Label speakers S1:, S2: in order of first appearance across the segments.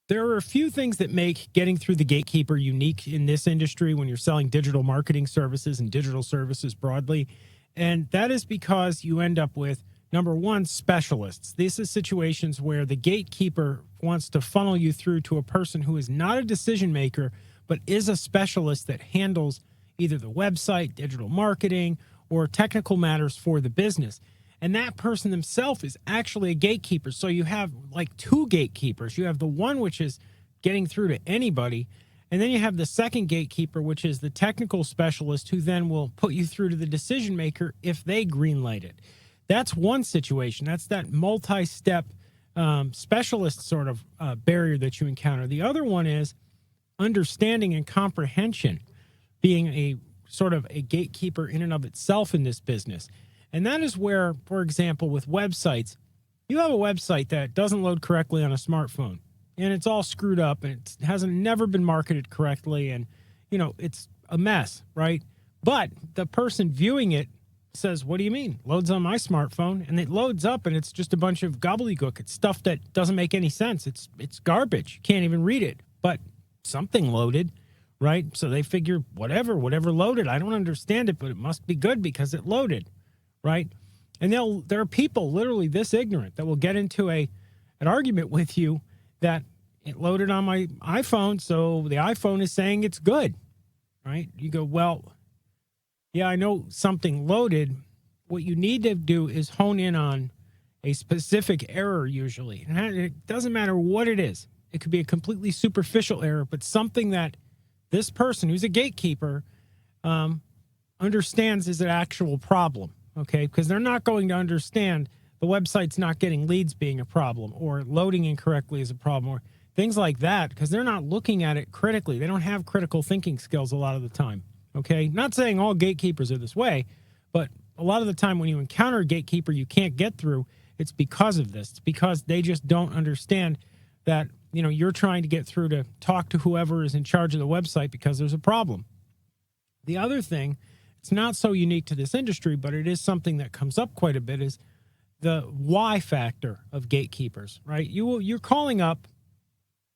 S1: There are a few things that make getting through the gatekeeper unique in this industry when you're selling digital marketing services and digital services broadly. And that is because you end up with, number one, specialists. These are situations where the gatekeeper wants to funnel you through to a person who is not a decision maker, but is a specialist that handles either the website, digital marketing, or technical matters for the business. And that person themselves is actually a gatekeeper. So you have like two gatekeepers. You have the one which is getting through to anybody. And then you have the second gatekeeper, which is the technical specialist who then will put you through to the decision maker if they greenlight it. That's one situation. That's that multi-step specialist sort of barrier that you encounter. The other one is understanding and comprehension, being a sort of a gatekeeper in and of itself in this business. And that is where, for example, with websites, you have a website that doesn't load correctly on a smartphone and it's all screwed up and it hasn't never been marketed correctly. And, you know, it's a mess, right? But the person viewing it says, what do you mean? Loads on my smartphone, and it loads up and it's just a bunch of gobbledygook. It's stuff that doesn't make any sense. It's garbage. You can't even read it, but something loaded, right? So they figure whatever loaded. I don't understand it, but it must be good because it loaded. Right. And there are people literally this ignorant that will get into an argument with you that it loaded on my iPhone. So the iPhone is saying it's good. Right. You go, well, yeah, I know something loaded. What you need to do is hone in on a specific error usually. And it doesn't matter what it is. It could be a completely superficial error, but something that this person who's a gatekeeper understands is an actual problem. Okay, because they're not going to understand the website's not getting leads being a problem or loading incorrectly is a problem or things like that because they're not looking at it critically. They don't have critical thinking skills a lot of the time. Okay, not saying all gatekeepers are this way, but a lot of the time when you encounter a gatekeeper you can't get through, it's because of this. It's because they just don't understand that, you know, you're trying to get through to talk to whoever is in charge of the website because there's a problem. The other thing, it's not so unique to this industry, but it is something that comes up quite a bit, is the why factor of gatekeepers, right? You're calling up,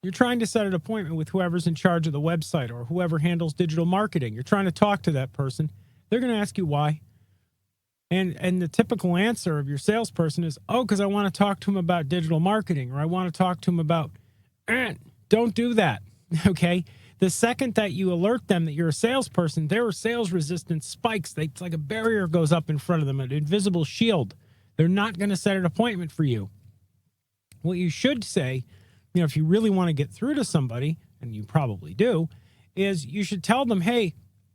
S1: you're trying to set an appointment with whoever's in charge of the website or whoever handles digital marketing. You're trying to talk to that person. They're going to ask you why. And the typical answer of your salesperson is, oh, because I want to talk to him about digital marketing, or I want to talk to him about, don't do that, okay? The second that you alert them that you're a salesperson, their sales resistance spikes. It's like a barrier goes up in front of them, an invisible shield. They're not going to set an appointment for you. What you should say, you know, if you really want to get through to somebody, and you probably do, is you should tell them, hey,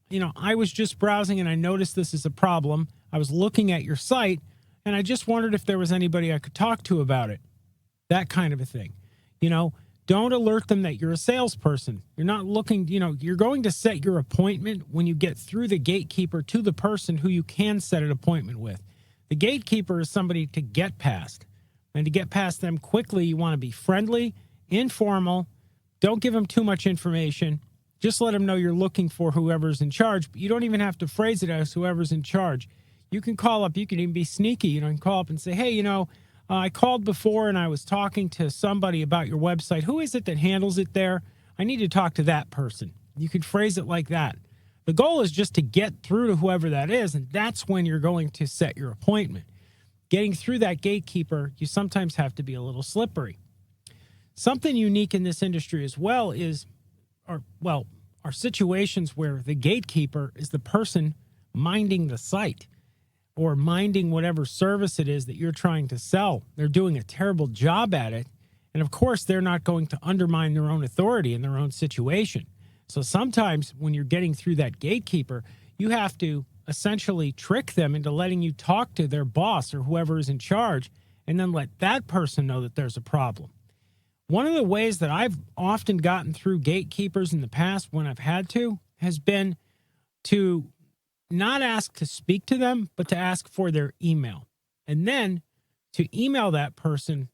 S1: you know, I was just browsing and I noticed this is a problem. I was looking at your site and I just wondered if there was anybody I could talk to about it. That kind of a thing. You know, don't alert them that you're a salesperson. You're not looking, you know, you're going to set your appointment when you get through the gatekeeper to the person who you can set an appointment with. The gatekeeper is somebody to get past. And to get past them quickly, you want to be friendly, informal. Don't give them too much information. Just let them know you're looking for whoever's in charge. But you don't even have to phrase it as whoever's in charge. You can call up, you can even be sneaky. You know, you can call up and say, hey, you know, I called before and I was talking to somebody about your website. Who is it that handles it there? I need to talk to that person. You could phrase it like that. The goal is just to get through to whoever that is, and that's when you're going to set your appointment. Getting through that gatekeeper, you sometimes have to be a little slippery. Something unique in this industry as well is, are situations where the gatekeeper is the person minding the site, or minding whatever service it is that you're trying to sell. They're doing a terrible job at it. And of course, they're not going to undermine their own authority in their own situation. So sometimes when you're getting through that gatekeeper, you have to essentially trick them into letting you talk to their boss or whoever is in charge, and then let that person know that there's a problem. One of the ways that I've often gotten through gatekeepers in the past when I've had to has been to not ask to speak to them, but to ask for their email. And then to email that person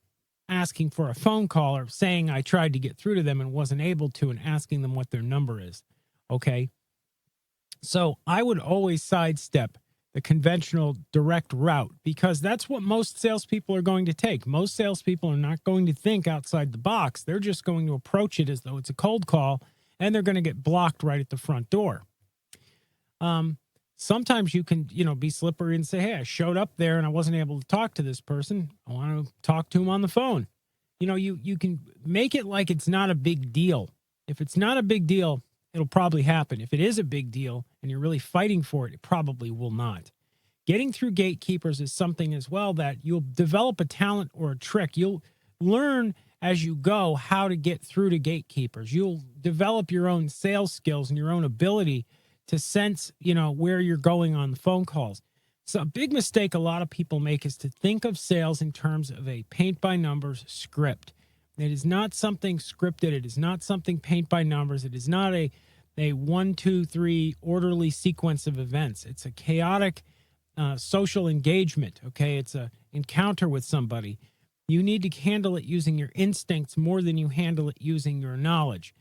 S1: asking for a phone call or saying I tried to get through to them and wasn't able to, and asking them what their number is. Okay. So I would always sidestep the conventional direct route, because that's what most salespeople are going to take. Most salespeople are not going to think outside the box. They're just going to approach it as though it's a cold call, and they're going to get blocked right at the front door. Sometimes you can, be slippery and say, hey, I showed up there and I wasn't able to talk to this person. I want to talk to him on the phone. You can make it like it's not a big deal. If it's not a big deal, it'll probably happen. If it is a big deal and you're really fighting for it, it probably will not. Getting through gatekeepers is something as well that you'll develop a talent or a trick. You'll learn as you go how to get through to gatekeepers. You'll develop your own sales skills and your own ability to sense, where you're going on the phone calls. So a big mistake a lot of people make is to think of sales in terms of a paint by numbers script. It is not something scripted. It is not something paint by numbers. It is not a 1, 2, 3 orderly sequence of events. It's a chaotic social engagement. Okay. It's a encounter with somebody. You need to handle it using your instincts more than you handle it using your knowledge.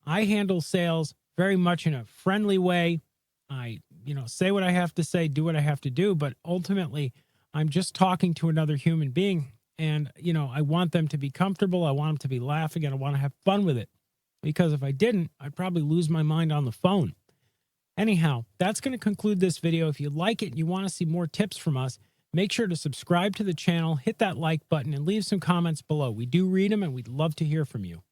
S1: I handle sales very much in a friendly way. I, say what I have to say, do what I have to do, but ultimately I'm just talking to another human being, and, I want them to be comfortable. I want them to be laughing, and I want to have fun with it, because if I didn't, I'd probably lose my mind on the phone. Anyhow, that's going to conclude this video. If you like it and you want to see more tips from us, make sure to subscribe to the channel, hit that like button, and leave some comments below. We do read them, and we'd love to hear from you.